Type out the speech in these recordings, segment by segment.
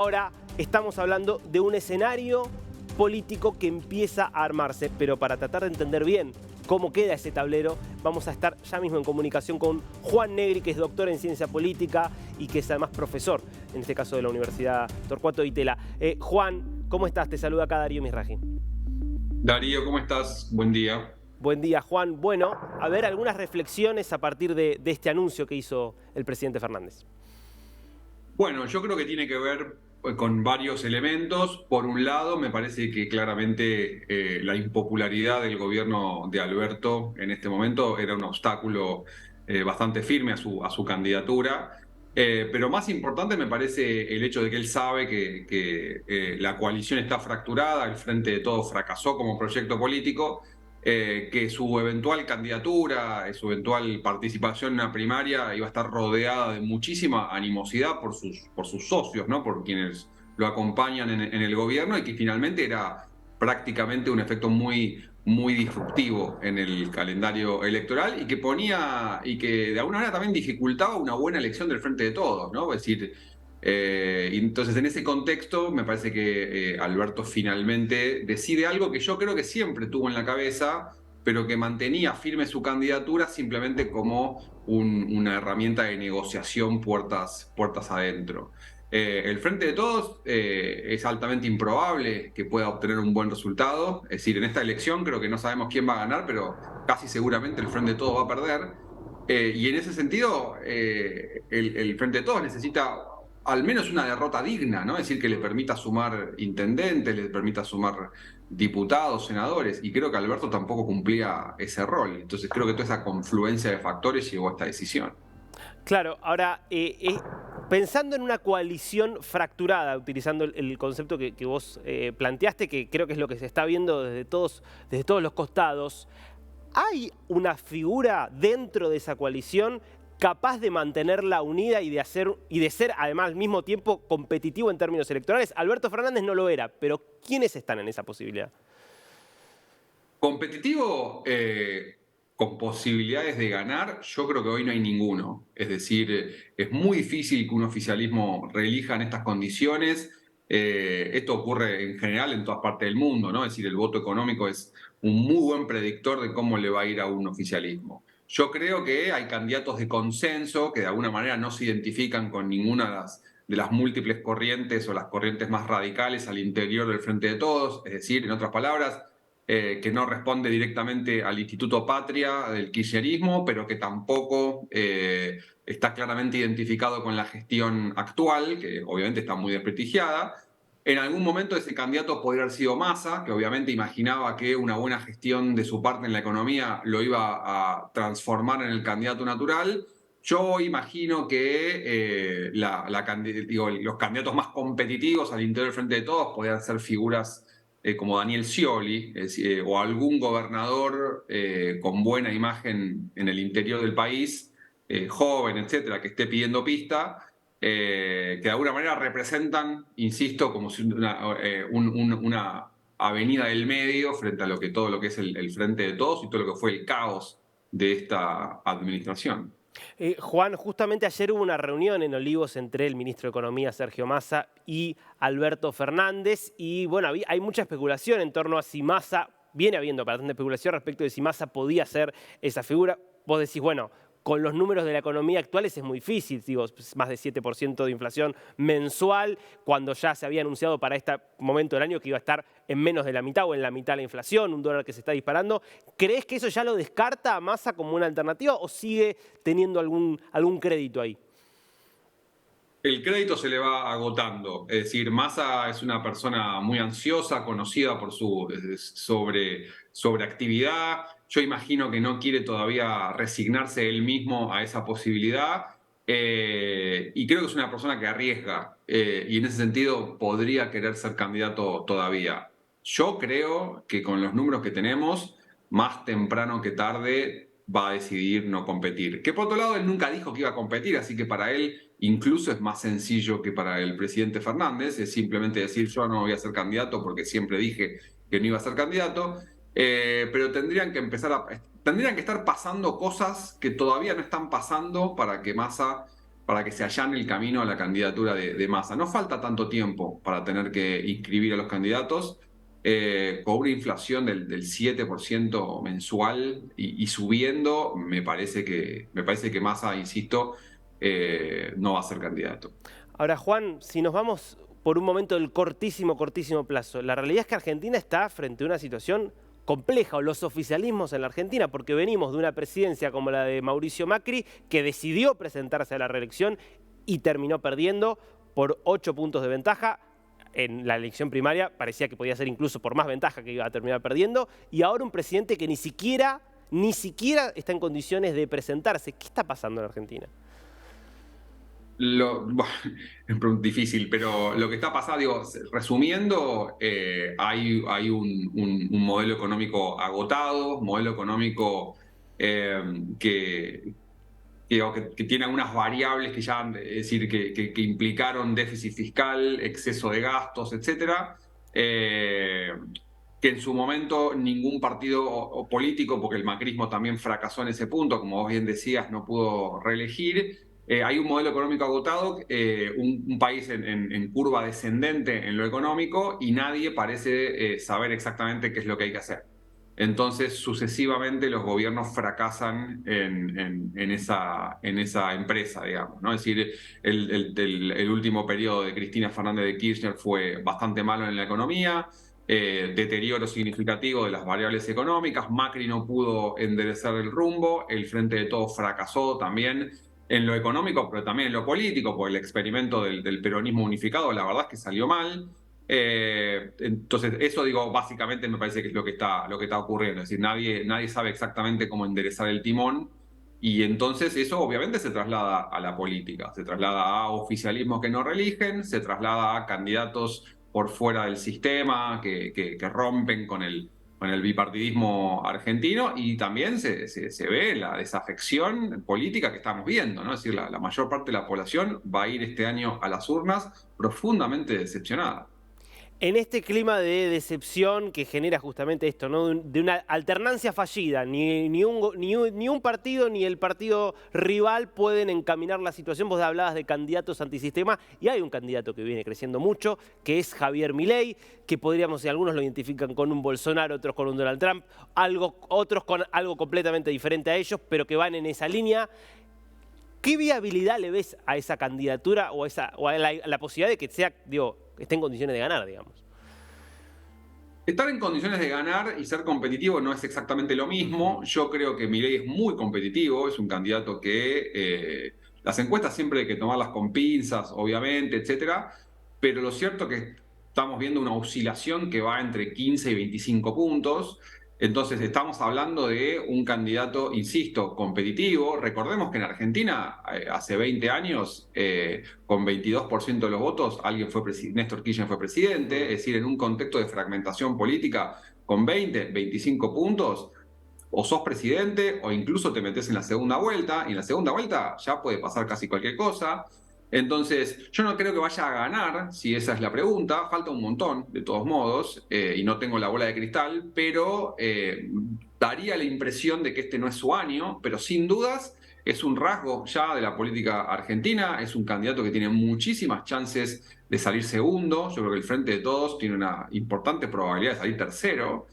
Ahora estamos hablando de un escenario político que empieza a armarse, pero para tratar de entender bien cómo queda ese tablero, vamos a estar ya mismo en comunicación con Juan Negri, que es doctor en ciencia política y que es además profesor, en este caso de la Universidad Torcuato Di Itela. Juan, ¿cómo estás? Te saluda acá Darío Misraji. Darío, ¿cómo estás? Buen día. Buen día, Juan. Bueno, a ver, algunas reflexiones a partir de este anuncio que hizo el presidente Fernández. Bueno, yo creo que tiene que ver con varios elementos. Por un lado, me parece que claramente la impopularidad del gobierno de Alberto en este momento era un obstáculo bastante firme a su candidatura. Pero más importante me parece el hecho de que él sabe que la coalición está fracturada, el Frente de Todos fracasó como proyecto político, que su eventual candidatura, su eventual participación en una primaria iba a estar rodeada de muchísima animosidad por sus socios, ¿no? Por quienes lo acompañan en el gobierno, y que finalmente era prácticamente un efecto muy disruptivo en el calendario electoral y que de alguna manera también dificultaba una buena elección del Frente de Todos, ¿no? Es decir, entonces en ese contexto me parece que Alberto finalmente decide algo que yo creo que siempre tuvo en la cabeza, pero que mantenía firme su candidatura simplemente como una herramienta de negociación puertas adentro. El Frente de Todos es altamente improbable que pueda obtener un buen resultado. Es decir, en esta elección creo que no sabemos quién va a ganar, pero casi seguramente el Frente de Todos va a perder. Y en ese sentido, el Frente de Todos necesita al menos una derrota digna, ¿no? Es decir, que le permita sumar intendentes, le permita sumar diputados, senadores, y creo que Alberto tampoco cumplía ese rol. Entonces creo que toda esa confluencia de factores llevó a esta decisión. Claro, ahora, pensando en una coalición fracturada, utilizando el concepto que vos planteaste, que creo que es lo que se está viendo desde todos los costados, ¿hay una figura dentro de esa coalición capaz de mantenerla unida y de ser además al mismo tiempo competitivo en términos electorales? Alberto Fernández no lo era, pero ¿quiénes están en esa posibilidad? Competitivo, con posibilidades de ganar, yo creo que hoy no hay ninguno. Es decir, es muy difícil que un oficialismo reelija en estas condiciones. Esto ocurre en general en todas partes del mundo, ¿no? Es decir, el voto económico es un muy buen predictor de cómo le va a ir a un oficialismo. Yo creo que hay candidatos de consenso que de alguna manera no se identifican con ninguna de las múltiples corrientes o las corrientes más radicales al interior del Frente de Todos. Es decir, en otras palabras, que no responde directamente al Instituto Patria del kirchnerismo, pero que tampoco está claramente identificado con la gestión actual, que obviamente está muy desprestigiada. En algún momento ese candidato podría haber sido Massa, que obviamente imaginaba que una buena gestión de su parte en la economía lo iba a transformar en el candidato natural. Yo imagino que los candidatos más competitivos al interior del Frente de Todos podrían ser figuras como Daniel Scioli, o algún gobernador con buena imagen en el interior del país, joven, etcétera, que esté pidiendo pista, que de alguna manera representan, insisto, como si una avenida del medio frente a todo lo que es el Frente de Todos y todo lo que fue el caos de esta administración. Juan, justamente ayer hubo una reunión en Olivos entre el ministro de Economía, Sergio Massa, y Alberto Fernández. Y bueno, hay mucha especulación en torno a si Massa, viene habiendo bastante especulación respecto de si Massa podía ser esa figura. Vos decís, bueno, con los números de la economía actuales es muy difícil, digo, más de 7% de inflación mensual, cuando ya se había anunciado para este momento del año que iba a estar en menos de la mitad o en la mitad la inflación, un dólar que se está disparando. ¿Crees que eso ya lo descarta a Massa como una alternativa o sigue teniendo algún crédito ahí? El crédito se le va agotando. Es decir, Massa es una persona muy ansiosa, conocida por su sobreactividad. Yo imagino que no quiere todavía resignarse él mismo a esa posibilidad. Y creo que es una persona que arriesga. Y en ese sentido podría querer ser candidato todavía. Yo creo que con los números que tenemos, más temprano que tarde va a decidir no competir. Que por otro lado, él nunca dijo que iba a competir, así que para él incluso es más sencillo que para el presidente Fernández, es simplemente decir yo no voy a ser candidato porque siempre dije que no iba a ser candidato, pero tendrían que estar pasando cosas que todavía no están pasando para que Massa para que se allane el camino a la candidatura de Massa. No falta tanto tiempo para tener que inscribir a los candidatos. Con una inflación del 7% mensual y subiendo, me parece que Massa, insisto, no va a ser candidato. Ahora, Juan, si nos vamos por un momento del cortísimo plazo, la realidad es que Argentina está frente a una situación compleja, o los oficialismos en la Argentina, porque venimos de una presidencia como la de Mauricio Macri, que decidió presentarse a la reelección y terminó perdiendo por 8 puntos de ventaja. En la elección primaria parecía que podía ser incluso por más ventaja que iba a terminar perdiendo, y ahora un presidente que ni siquiera está en condiciones de presentarse. ¿Qué está pasando en Argentina? Es difícil, pero lo que está pasando, digo, resumiendo, hay un modelo económico agotado, modelo económico que tiene algunas variables que ya, es decir, que implicaron déficit fiscal, exceso de gastos, etcétera, que en su momento ningún partido o político, porque el macrismo también fracasó en ese punto, como vos bien decías, no pudo reelegir. Hay un modelo económico agotado, un país en curva descendente en lo económico y nadie parece saber exactamente qué es lo que hay que hacer. Entonces, sucesivamente los gobiernos fracasan en esa empresa, digamos, ¿no? Es decir, el último periodo de Cristina Fernández de Kirchner fue bastante malo en la economía, deterioro significativo de las variables económicas, Macri no pudo enderezar el rumbo, el Frente de Todos fracasó también en lo económico, pero también en lo político, porque el experimento del peronismo unificado, la verdad es que salió mal. Entonces, eso digo, básicamente me parece que es lo que está ocurriendo. Es decir, nadie sabe exactamente cómo enderezar el timón. Y entonces eso obviamente se traslada a la política, se traslada a oficialismos que no reeligen, se traslada a candidatos por fuera del sistema que rompen con el bipartidismo argentino y también se ve la desafección política que estamos viendo, ¿no? Es decir, la mayor parte de la población va a ir este año a las urnas profundamente decepcionada. En este clima de decepción que genera justamente esto, ¿no? De una alternancia fallida, ni un partido ni el partido rival pueden encaminar la situación. Vos hablabas de candidatos antisistema y hay un candidato que viene creciendo mucho, que es Javier Milei, que podríamos, si algunos lo identifican con un Bolsonaro, otros con un Donald Trump, otros con algo completamente diferente a ellos, pero que van en esa línea. ¿Qué viabilidad le ves a esa candidatura o a la posibilidad de que sea, digo, esté en condiciones de ganar, digamos? Estar en condiciones de ganar y ser competitivo no es exactamente lo mismo. Yo creo que Milei es muy competitivo, es un candidato que las encuestas siempre hay que tomarlas con pinzas, obviamente, etcétera, pero lo cierto es que estamos viendo una oscilación que va entre 15 y 25 puntos. Entonces estamos hablando de un candidato, insisto, competitivo. Recordemos que en Argentina hace 20 años, con 22% de los votos, Néstor Kirchner fue presidente. Es decir, en un contexto de fragmentación política, con 20, 25 puntos, o sos presidente o incluso te metes en la segunda vuelta, y en la segunda vuelta ya puede pasar casi cualquier cosa. Entonces, yo no creo que vaya a ganar, si esa es la pregunta, falta un montón, de todos modos, y no tengo la bola de cristal, pero daría la impresión de que este no es su año, pero sin dudas es un rasgo ya de la política argentina, es un candidato que tiene muchísimas chances de salir segundo, yo creo que el Frente de Todos tiene una importante probabilidad de salir tercero.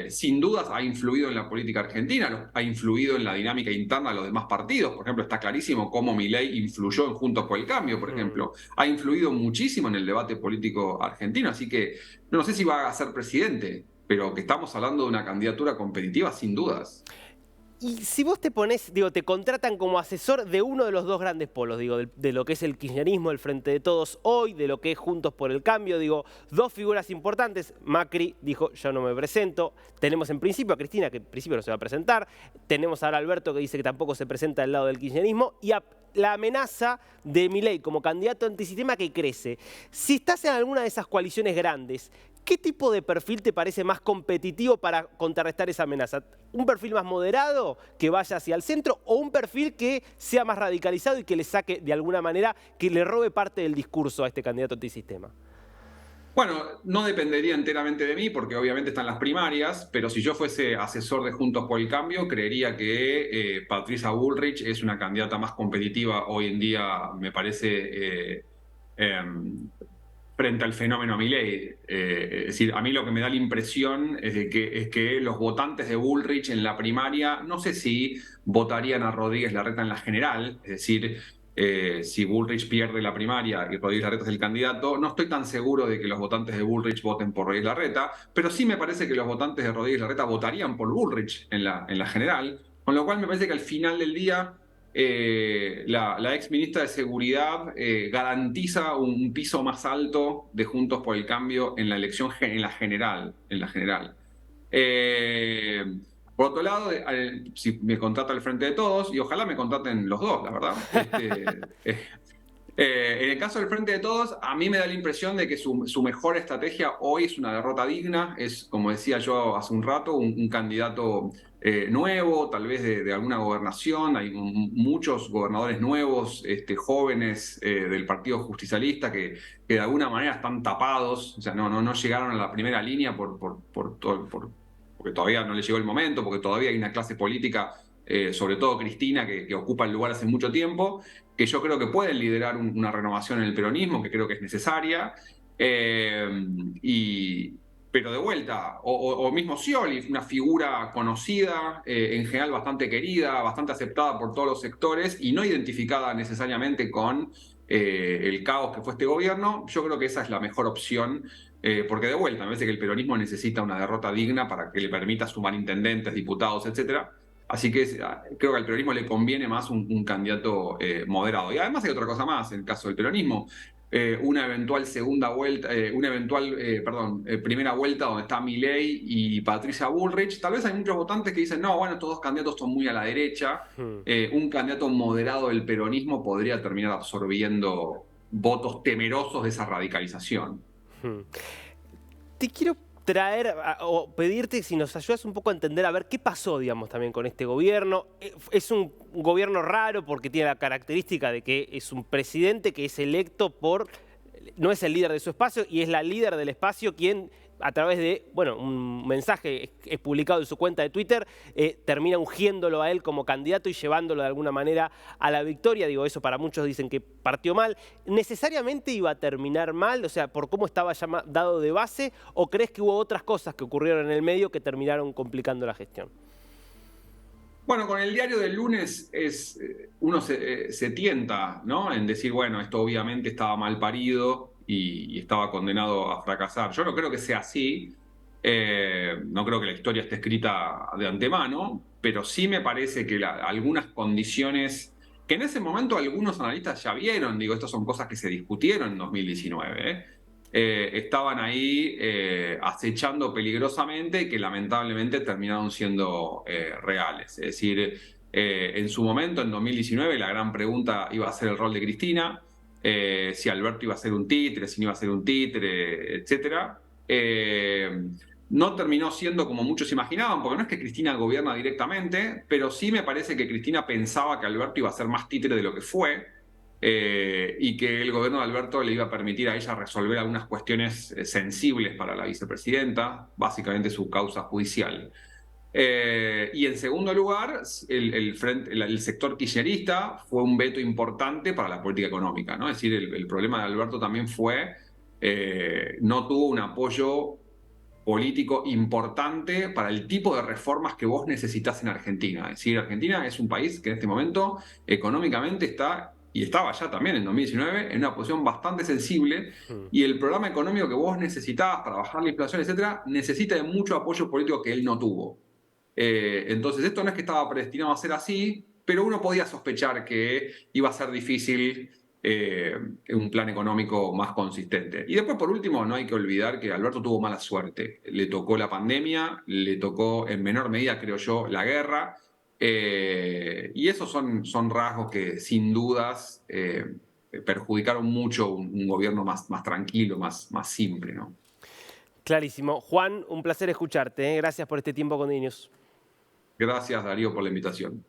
Sin dudas ha influido en la política argentina, ha influido en la dinámica interna de los demás partidos. Por ejemplo, está clarísimo cómo Milei influyó en Juntos por el Cambio, por ejemplo. Ha influido muchísimo en el debate político argentino, así que no sé si va a ser presidente, pero que estamos hablando de una candidatura competitiva sin dudas. Y si vos te pones, digo, te contratan como asesor de uno de los dos grandes polos, digo, de lo que es el kirchnerismo, el Frente de Todos hoy, de lo que es Juntos por el Cambio, digo, dos figuras importantes. Macri dijo, yo no me presento. Tenemos en principio a Cristina, que en principio no se va a presentar. Tenemos ahora a Alberto, que dice que tampoco se presenta del lado del kirchnerismo. Y la amenaza de Milei como candidato antisistema que crece. Si estás en alguna de esas coaliciones grandes, ¿qué tipo de perfil te parece más competitivo para contrarrestar esa amenaza? ¿Un perfil más moderado que vaya hacia el centro o un perfil que sea más radicalizado y que le saque de alguna manera, que le robe parte del discurso a este candidato antisistema? Bueno, no dependería enteramente de mí, porque obviamente están las primarias, pero si yo fuese asesor de Juntos por el Cambio, creería que Patricia Bullrich es una candidata más competitiva hoy en día, me parece, em, frente al fenómeno Milei. Es decir, a mí lo que me da la impresión es que los votantes de Bullrich en la primaria, no sé si votarían a Rodríguez Larreta en la general, es decir, si Bullrich pierde la primaria y Rodríguez Larreta es el candidato, no estoy tan seguro de que los votantes de Bullrich voten por Rodríguez Larreta, pero sí me parece que los votantes de Rodríguez Larreta votarían por Bullrich en la general, con lo cual me parece que al final del día la ex ministra de Seguridad garantiza un piso más alto de Juntos por el Cambio en la elección en la general. En la general. Eh, por otro lado, si me contrata el Frente de Todos, y ojalá me contraten los dos, la verdad. En el caso del Frente de Todos, a mí me da la impresión de que su mejor estrategia hoy es una derrota digna, es, como decía yo hace un rato, un candidato nuevo, tal vez de alguna gobernación. Hay muchos gobernadores nuevos, jóvenes del Partido Justicialista que de alguna manera están tapados, o sea, no llegaron a la primera línea porque todavía no les llegó el momento, porque todavía hay una clase política, sobre todo Cristina, que ocupa el lugar hace mucho tiempo, que yo creo que pueden liderar una renovación en el peronismo, que creo que es necesaria. Eh, y, pero de vuelta, o mismo Scioli, una figura conocida, en general bastante querida, bastante aceptada por todos los sectores y no identificada necesariamente con el caos que fue este gobierno. Yo creo que esa es la mejor opción, porque de vuelta, me parece que el peronismo necesita una derrota digna para que le permita sumar intendentes, diputados, etcétera. Así que creo que al peronismo le conviene más un candidato moderado. Y además hay otra cosa más en el caso del peronismo. Una eventual segunda vuelta, primera vuelta donde está Milei y Patricia Bullrich. Tal vez hay muchos votantes que dicen, no, bueno, estos dos candidatos son muy a la derecha. Hmm, Un candidato moderado del peronismo podría terminar absorbiendo votos temerosos de esa radicalización. hmm. Te quiero traer o pedirte si nos ayudas un poco a entender a ver qué pasó, digamos, también con este gobierno. Es un gobierno raro porque tiene la característica de que es un presidente que es electo por, no es el líder de su espacio y es la líder del espacio quien a través de, bueno, un mensaje es publicado en su cuenta de Twitter, termina ungiéndolo a él como candidato y llevándolo de alguna manera a la victoria. Digo, eso para muchos dicen que partió mal. ¿Necesariamente iba a terminar mal? O sea, ¿por cómo estaba ya dado de base? ¿O crees que hubo otras cosas que ocurrieron en el medio que terminaron complicando la gestión? Bueno, con el diario del lunes uno se tienta, ¿no? En decir, bueno, esto obviamente estaba mal parido y estaba condenado a fracasar. Yo no creo que sea así. No creo que la historia esté escrita de antemano, pero sí me parece que algunas condiciones que en ese momento algunos analistas ya vieron, digo, estas son cosas que se discutieron en 2019, estaban ahí acechando peligrosamente, que lamentablemente terminaron siendo reales. Es decir, en su momento, en 2019, la gran pregunta iba a ser el rol de Cristina, si Alberto iba a ser un títere, si no iba a ser un títere, etcétera. No terminó siendo como muchos imaginaban, porque no es que Cristina gobierna directamente, pero sí me parece que Cristina pensaba que Alberto iba a ser más títere de lo que fue, y que el gobierno de Alberto le iba a permitir a ella resolver algunas cuestiones sensibles para la vicepresidenta, básicamente su causa judicial. Y en segundo lugar, el sector kirchnerista fue un veto importante para la política económica, ¿no? Es decir, el problema de Alberto también fue, no tuvo un apoyo político importante para el tipo de reformas que vos necesitas en Argentina. Es decir, Argentina es un país que en este momento económicamente está, y estaba ya también en 2019, en una posición bastante sensible, Hmm. y el programa económico que vos necesitabas para bajar la inflación, etcétera, necesita de mucho apoyo político que él no tuvo. Entonces, esto no es que estaba predestinado a ser así, pero uno podía sospechar que iba a ser difícil eh, un plan económico más consistente. Y después, por último, no hay que olvidar que Alberto tuvo mala suerte. Le tocó la pandemia, le tocó en menor medida, creo yo, la guerra, y esos son rasgos que sin dudas perjudicaron mucho un gobierno más tranquilo, más simple, ¿no? Clarísimo. Juan, un placer escucharte, ¿eh? Gracias por este tiempo con Dinius. Gracias, Darío, por la invitación.